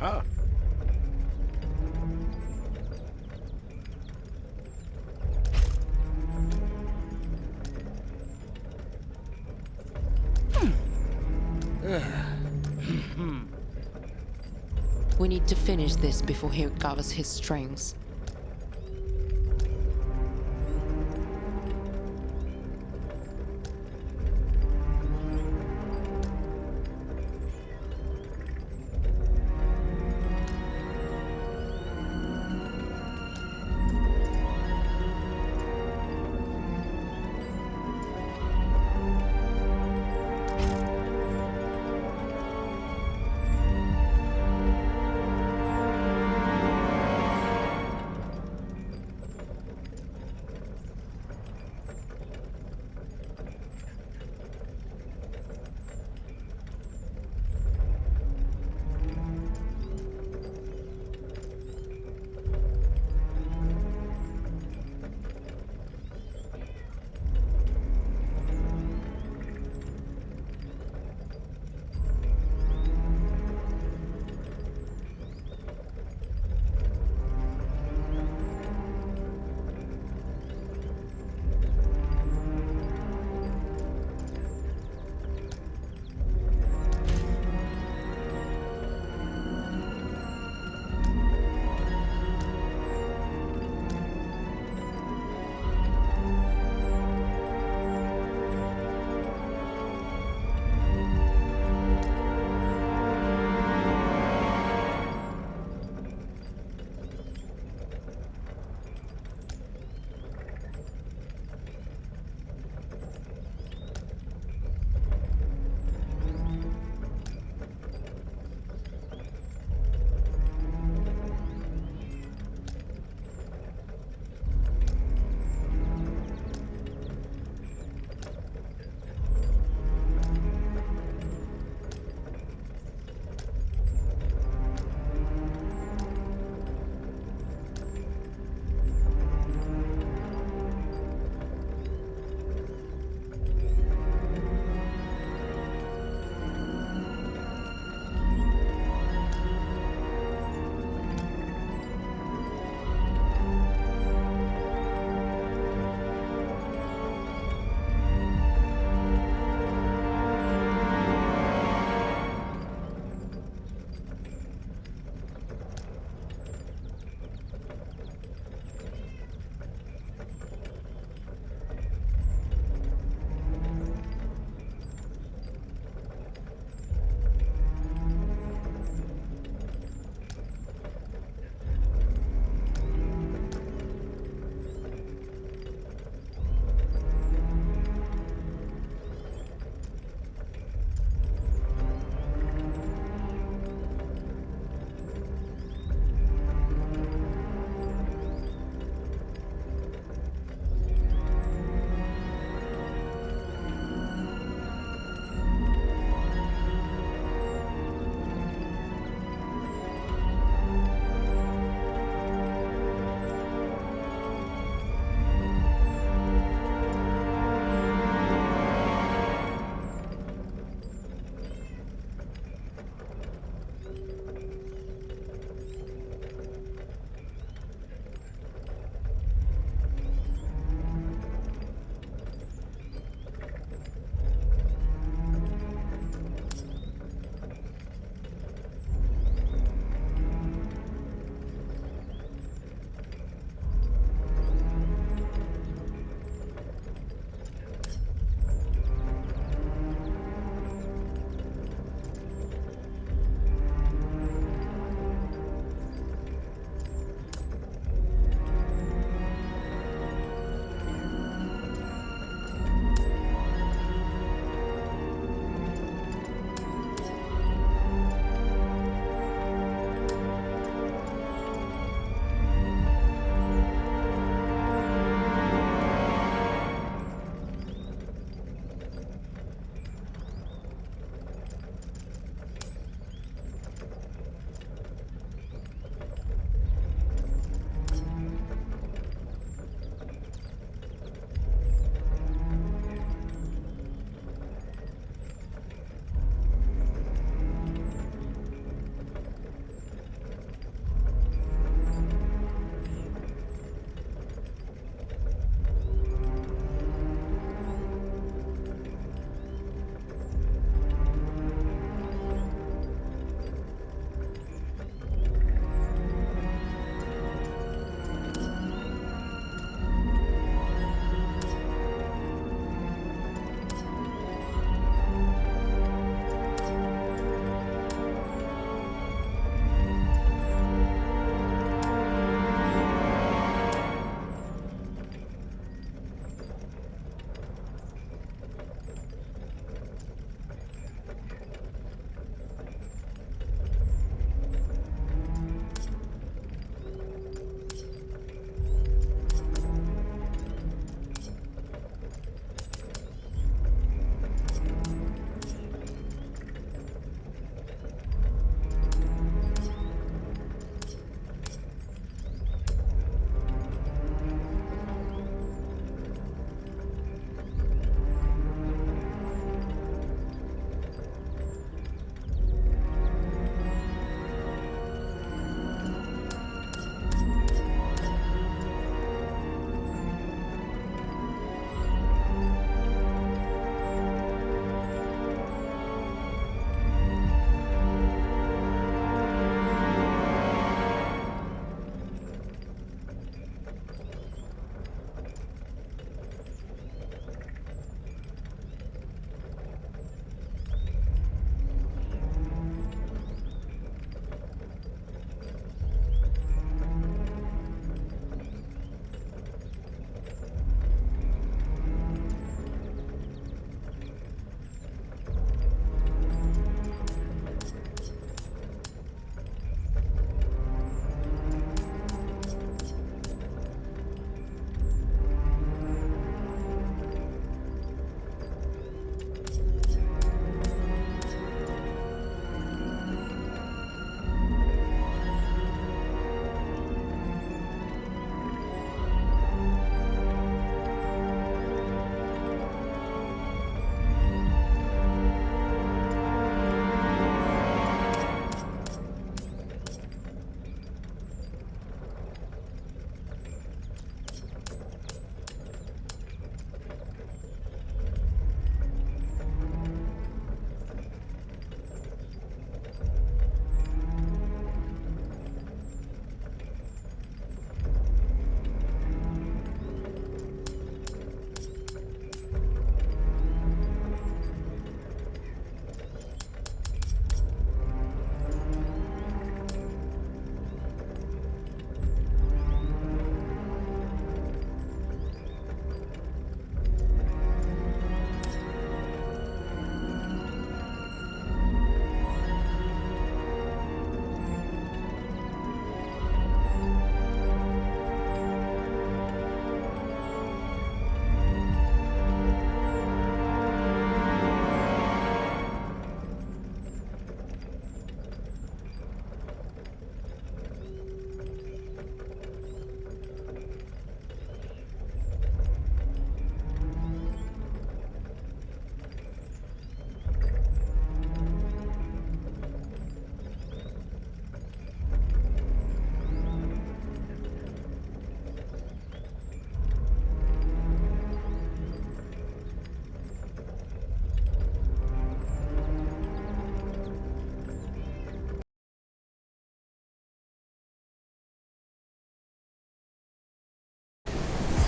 Aha. We need to finish this before he gathers his strings.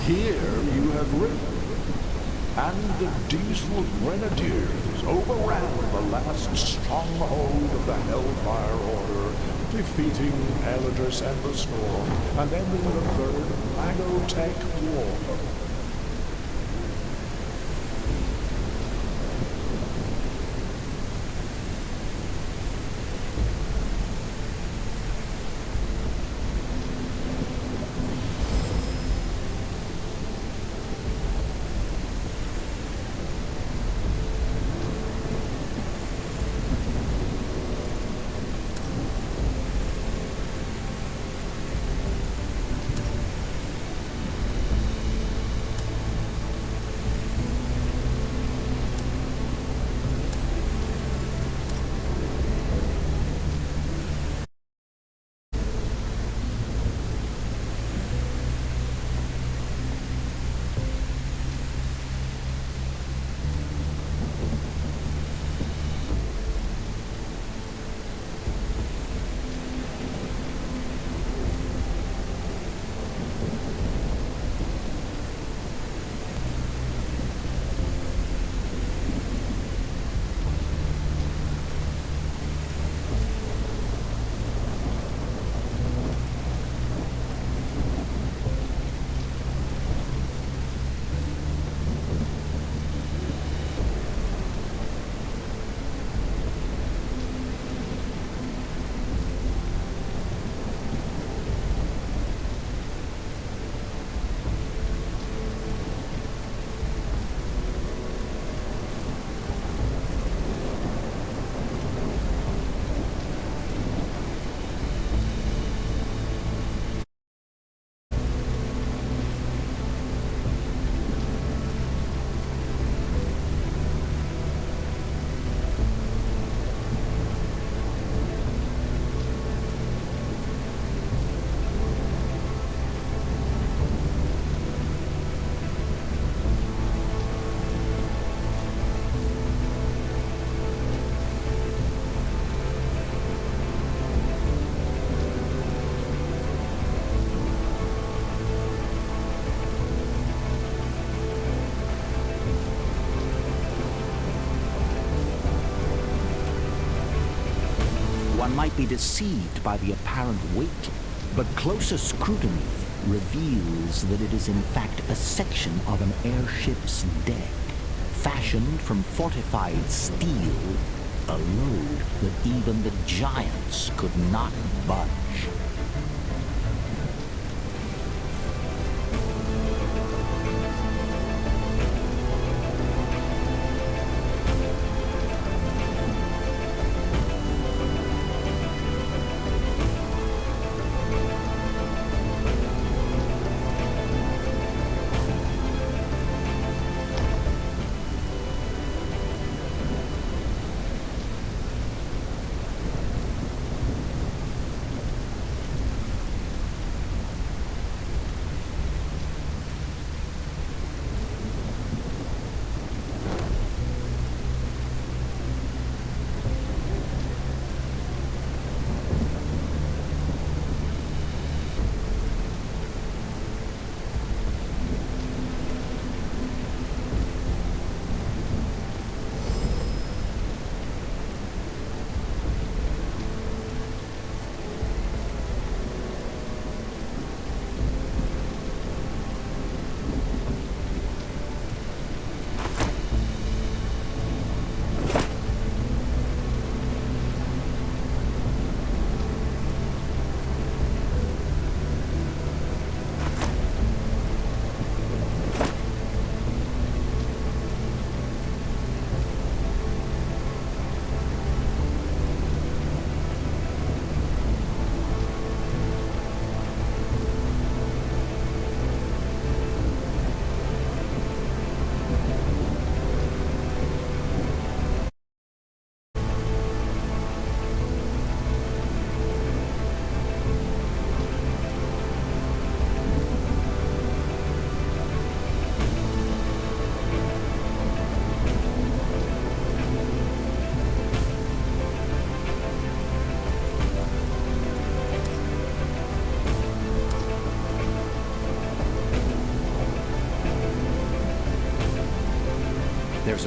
Here you have ridden, and the Diesel Grenadiers overran the last stronghold of the Hellfire Order, defeating Eladris and the Storm, and ending the Third Magotech War. One might be deceived by the apparent weight, but closer scrutiny reveals that it is in fact a section of an airship's deck, fashioned from fortified steel, a load that even the giants could not budge.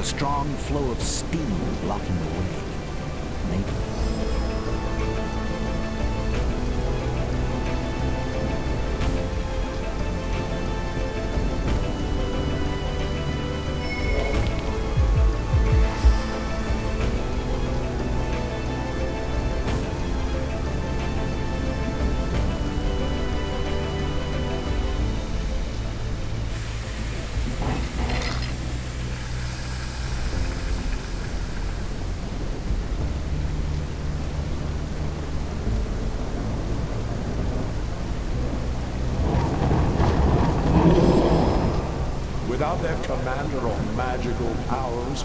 a strong flow of steam blocking the way. Maybe. Without their commander or magical powers,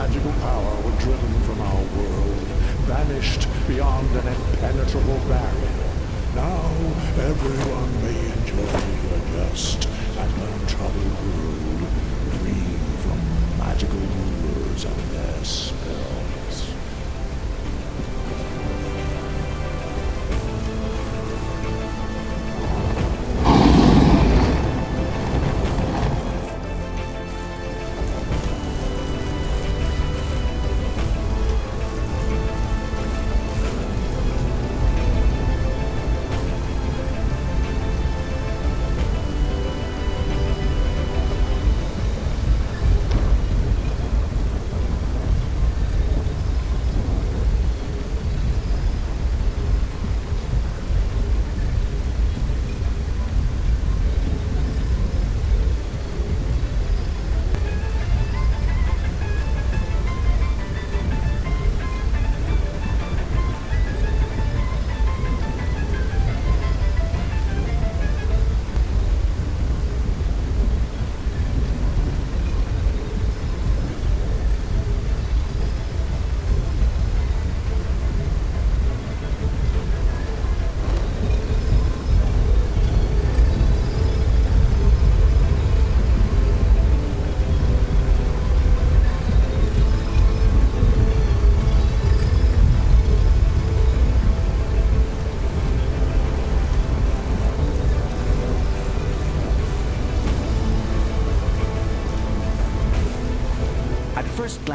magical power were driven from our world, banished beyond an impenetrable barrier. Now everyone may enjoy a just and untroubled world, free from magical rulers and their spells.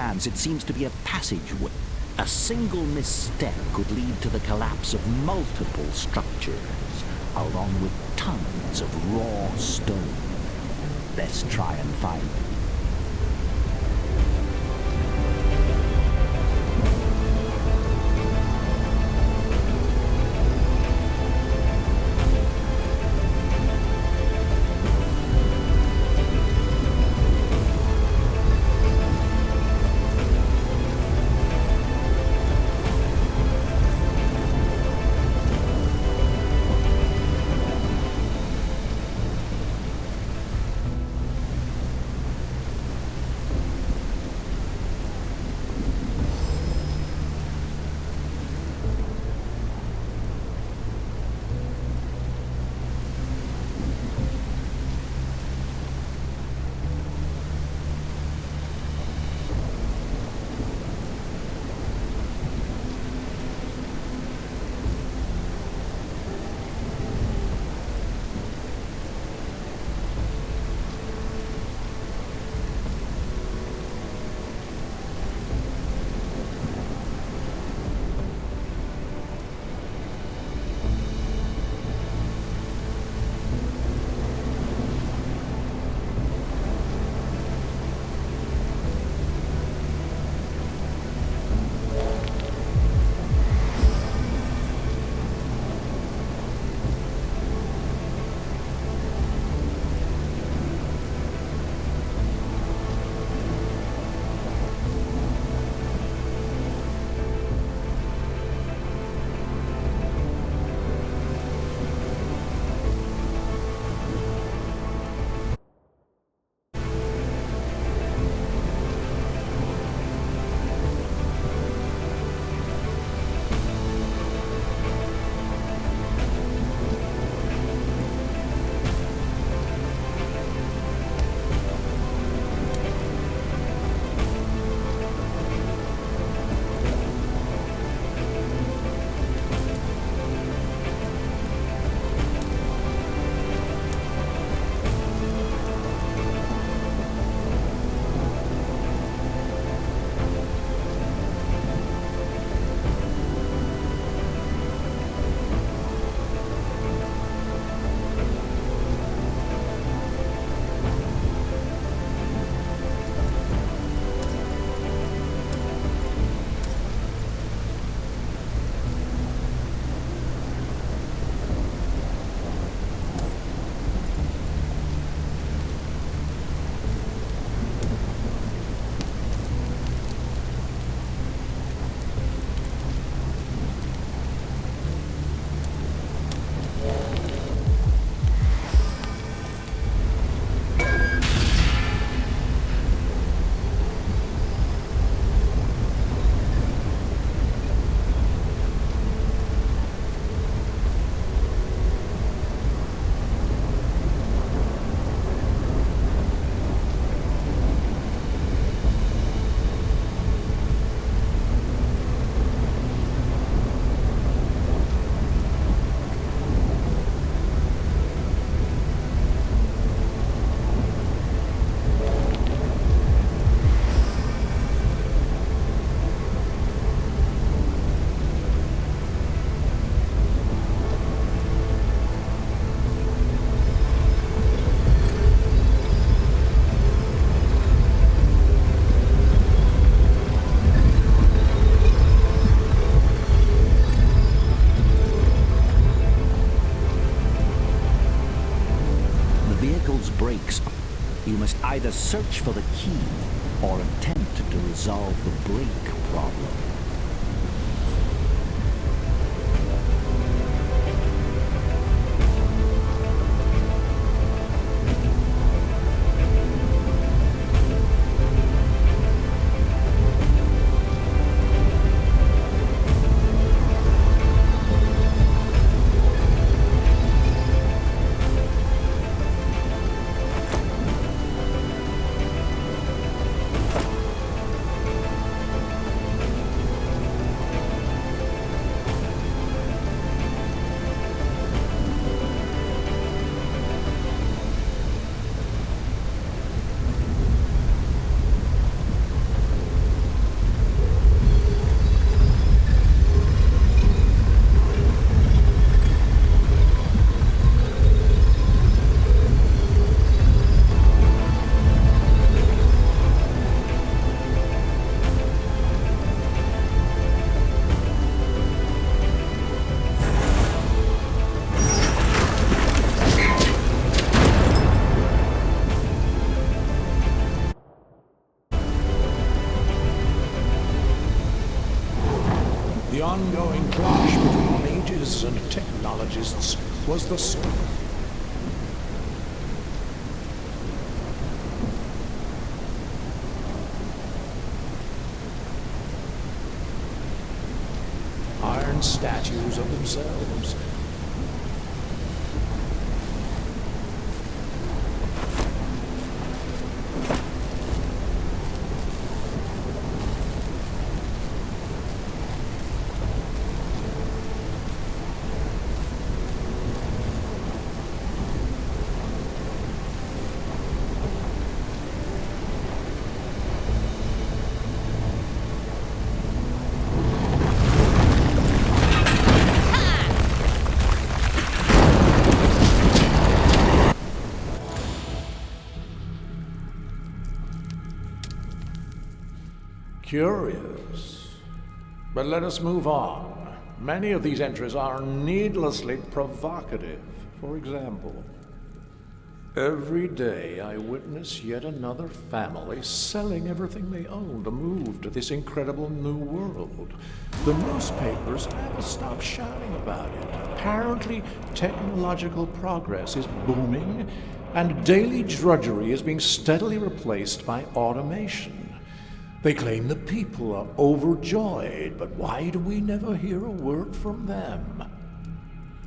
glance, it seems to be a passageway. A single misstep could lead to the collapse of multiple structures, along with tons of raw stone. Let's try and find it. Brakes. You must either search for the key or attempt to resolve the brake problem. ongoing clash between mages and technologists was the iron statues of themselves. Curious. But let us move on. Many of these entries are needlessly provocative. For example, every day I witness yet another family selling everything they own to move to this incredible new world. The newspapers never stop shouting about it. Apparently, technological progress is booming, and daily drudgery is being steadily replaced by automation. They claim the people are overjoyed, but why do we never hear a word from them?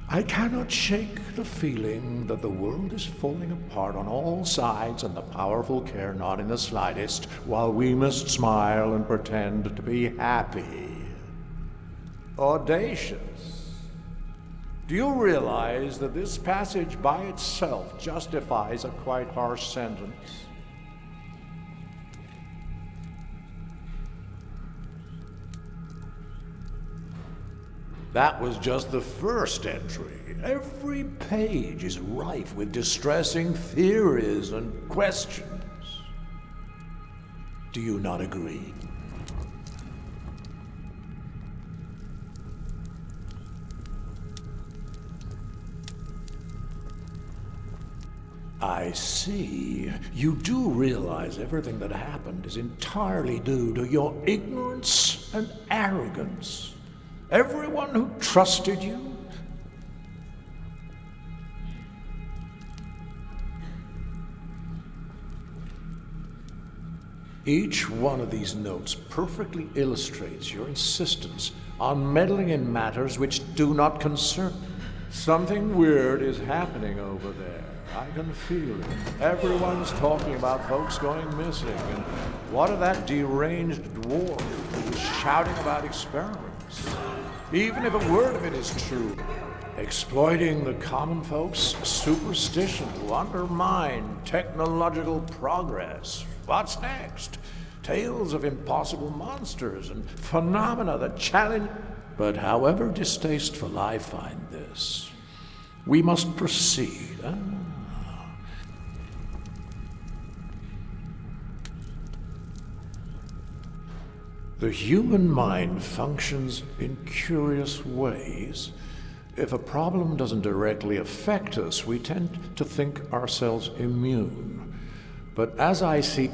I cannot shake the feeling that the world is falling apart on all sides and the powerful care not in the slightest, while we must smile and pretend to be happy. Audacious. Do you realize that this passage by itself justifies a quite harsh sentence? That was just the first entry. Every page is rife with distressing theories and questions. Do you not agree? I see. You do realize everything that happened is entirely due to your ignorance and arrogance. Everyone who trusted you. Each one of these notes perfectly illustrates your insistence on meddling in matters which do not concern you. Something weird is happening over there. I can feel it. Everyone's talking about folks going missing, and what of that deranged dwarf who was shouting about experiments? Even if a word of it is true, exploiting the common folks' superstition to undermine technological progress. What's next? Tales of impossible monsters and phenomena that challenge. But however distasteful I find this, we must proceed. The human mind functions in curious ways. If a problem doesn't directly affect us, we tend to think ourselves immune. But as I see,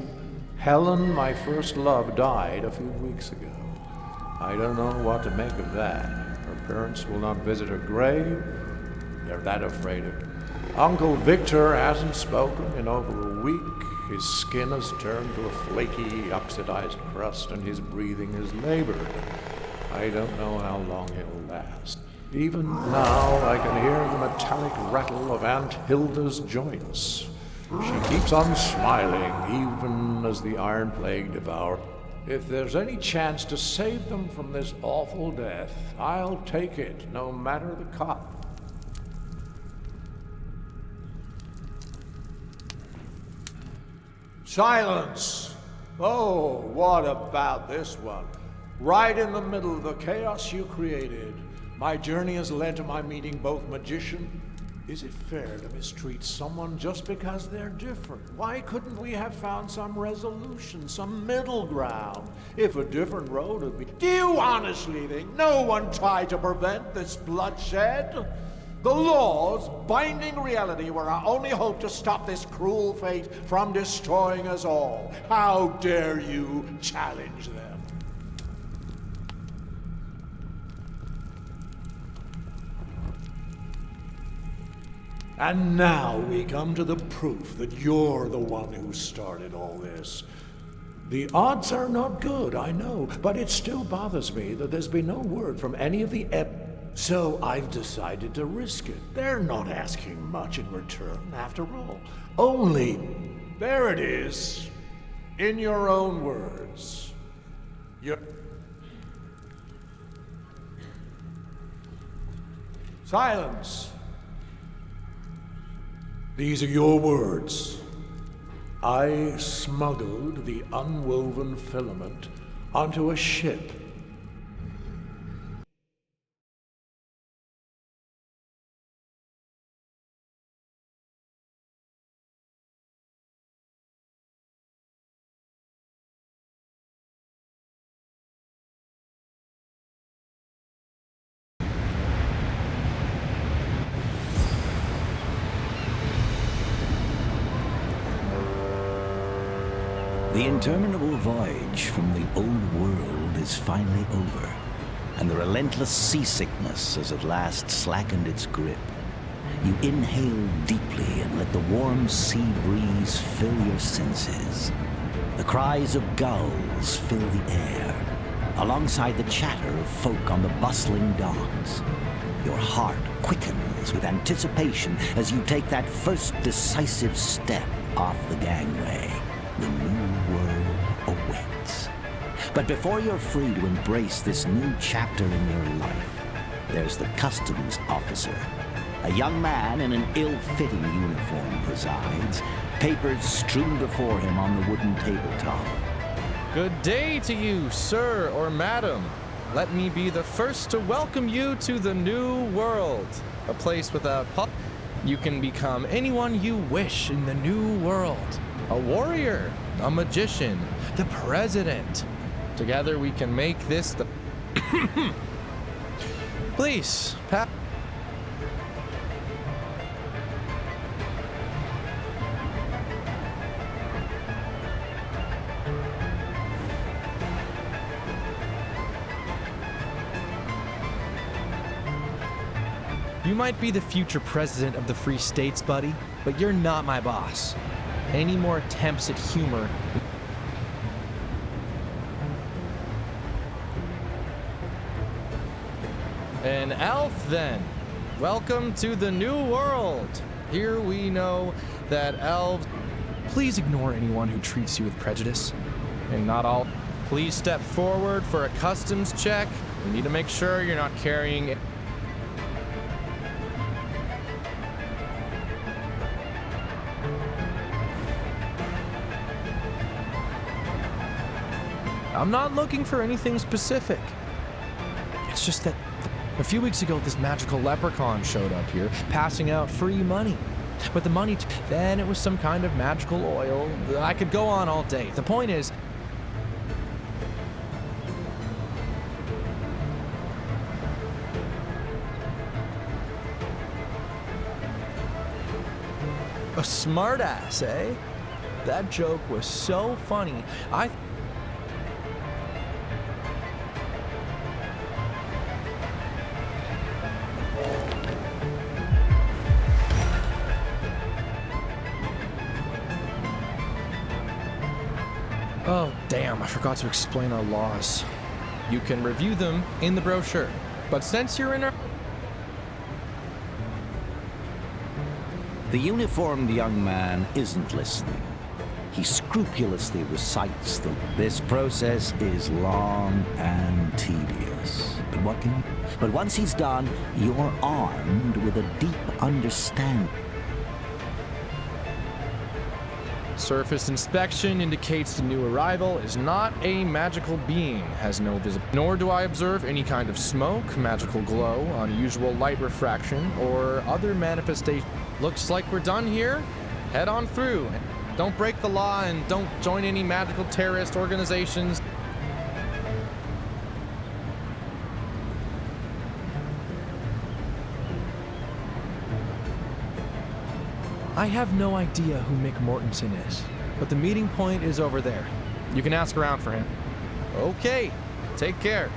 Helen, my first love, died a few weeks ago. I don't know what to make of that. Her parents will not visit her grave. They're that afraid of her. Uncle Victor hasn't spoken in over a week. His skin has turned to a flaky, oxidized crust, and his breathing is labored. I don't know how long he'll last. Even now, I can hear the metallic rattle of Aunt Hilda's joints. She keeps on smiling, even as the Iron Plague devours. If there's any chance to save them from this awful death, I'll take it, no matter the cost. Silence! Oh, what about this one? Right in the middle of the chaos you created, my journey has led to my meeting both magician. Is it fair to mistreat someone just because they're different? Why couldn't we have found some resolution, some middle ground? If a different road had been... Do you honestly think no one tried to prevent this bloodshed? The laws binding reality were our only hope to stop this cruel fate from destroying us all. How dare you challenge them? And now we come to the proof that you're the one who started all this. The odds are not good, I know, but it still bothers me that there's been no word from any of the So I've decided to risk it. They're not asking much in return, after all. Only, there it is, in your own words. Silence. These are your words. I smuggled the unwoven filament onto a ship. The interminable voyage from the old world is finally over, and the relentless seasickness has at last slackened its grip. You inhale deeply and let the warm sea breeze fill your senses. The cries of gulls fill the air, alongside the chatter of folk on the bustling docks. Your heart quickens with anticipation as you take that first decisive step off the gangway. The new world awaits. But before you're free to embrace this new chapter in your life, there's the customs officer. A young man in an ill-fitting uniform presides, papers strewn before him on the wooden tabletop. Good day to you, sir or madam. Let me be the first to welcome you to the new world. A place without You can become anyone you wish in the new world. A warrior, a magician, the president. Together we can make this the... Please, Pat. You might be the future president of the Free States, buddy, but you're not my boss. Any more attempts at humor... An elf, then. Welcome to the new world. Here we know that elves... Please ignore anyone who treats you with prejudice. And not all... Please step forward for a customs check. We need to make sure you're not carrying... I'm not looking for anything specific. It's just that a few weeks ago, this magical leprechaun showed up here, passing out free money. But the money, then it was some kind of magical oil. I could go on all day. The point is, a smartass, eh? That joke was so funny. Oh, damn, I forgot to explain our laws. You can review them in the brochure, but since you're in our... The uniformed young man isn't listening. He scrupulously recites that this process is long and tedious. But once he's done, you're armed with a deep understanding. Surface inspection indicates the new arrival is not a magical being, has no visible. Nor do I observe any kind of smoke, magical glow, unusual light refraction, or other manifestation. Looks like we're done here. Head on through. Don't break the law and don't join any magical terrorist organizations. I have no idea who Mick Mortensen is, but the meeting point is over there. You can ask around for him. Okay, take care.